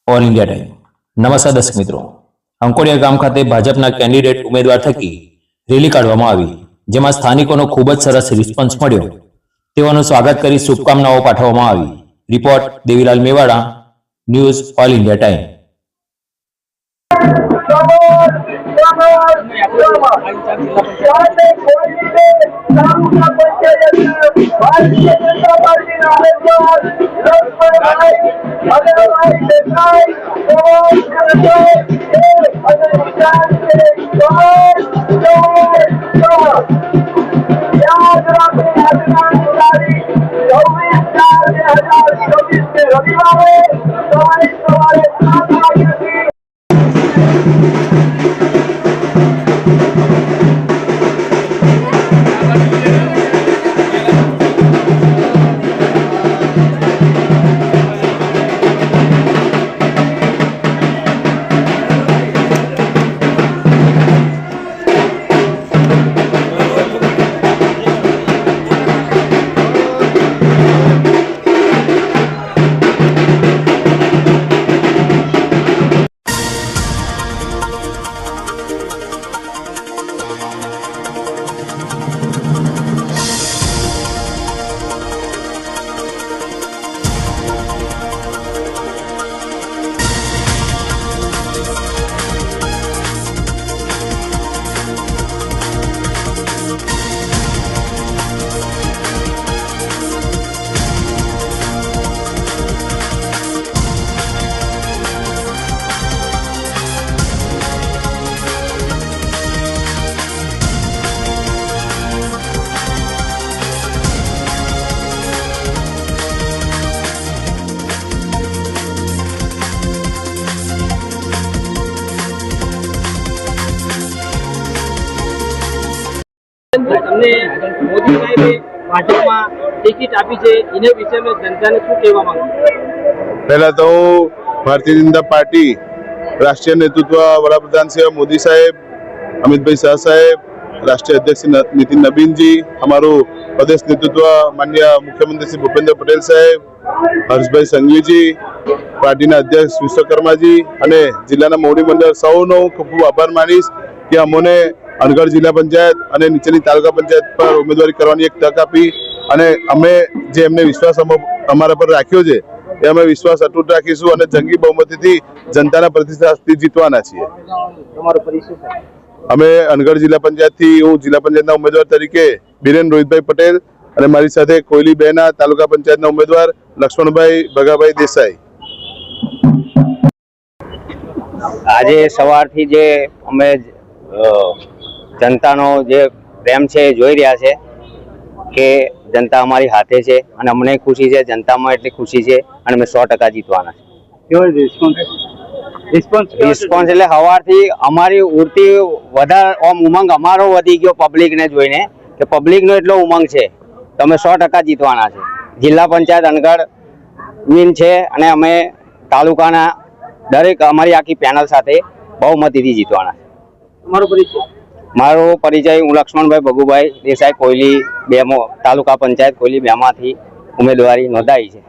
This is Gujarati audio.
All India time. નમસ્કાર દર્શક મિત્રો, અંકોડિયા ગામ ખાતે ભાજપના કેન્ડિડેટ ઉમેદવાર થકી રેલી કાઢવામાં આવી, જેમાં સ્થાનિકોનો ખૂબ જ સરસ રિસ્પોન્સ મળ્યો। તેઓનું સ્વાગત કરી શુભકામનાઓ પાઠવવામાં આવી। Report Devilal Mewada, news all India time. Modi સાહેબે ભાજપમાં ટિકિટ આપી છે, એના વિશે જનતાને શું કહેવા માંગુ? પહેલા તો ભારતીય જનતા પાર્ટી રાષ્ટ્રીય નેતૃત્વ વડાપ્રધાન શ્રી મોદી સાહેબ, અમિતભાઈ શાહ સાહેબ, રાષ્ટ્રીય અધ્યક્ષ નીતિન નબીનજી, અમારું પ્રદેશ નેતૃત્વ માનનીય મુખ્યમંત્રી શ્રી ભૂપેન્દ્ર પટેલ સાહેબ, હર્ષભાઈ સંઘવીજી, પાર્ટીના અધ્યક્ષ વિશ્વકર્માજી અને જિલ્લાના મોવડી મંડળ સૌનો ખૂબ ખૂબ આભાર માનીશ કે અમોને અનગઢ જિલ્લા પંચાયત અને નીચેની તાલુકા પંચાયત પર ઉમેદવારી કરવાની એક તક આપી અને અમે જે એમને વિશ્વાસ અમારા પર રાખ્યો છે એ અમે વિશ્વાસ અતૂટ રાખીશું અને જંગી બહુમતીથી જનતાના પ્રતિષ્ઠાથી જીતવાના છીએ। અમે અનગઢ જિલ્લા પંચાયતથી હું જિલ્લા પંચાયતના ઉમેદવાર તરીકે બિરેન રોહિતભાઈ પટેલ અને મારી સાથે કોયલી બેના તાલુકા પંચાયતના ઉમેદવાર લક્ષ્મણભાઈ ભગાભાઈ દેસાઈ। આજે સવારથી જે અમે જનતાનો જે પ્રેમ છે એ જોઈ રહ્યા છે કે જનતા અમારી હાથે છે અને અમને ખુશી છે, જનતામાં એટલી ખુશી છે અને અમે 100% જીતવાના છે। રિસ્પોન્સ એટલે સવારથી અમારી ઉડતી વધારે ઉમંગ અમારો વધી ગયો પબ્લિકને જોઈને કે પબ્લિકનો એટલો ઉમંગ છે તો અમે 100% જીતવાના છે। જિલ્લા પંચાયત અનગઢ વિન છે અને અમે તાલુકાના દરેક અમારી આખી પેનલ સાથે બહુમતીથી જીતવાના છે। મારો પરિચય હું લક્ષ્મણભાઈ ભગુભાઈ દેસાઈ, કોયલી બે તાલુકા પંચાયત કોયલી બેમાંથી ઉમેદવારી નોંધાઈ છે।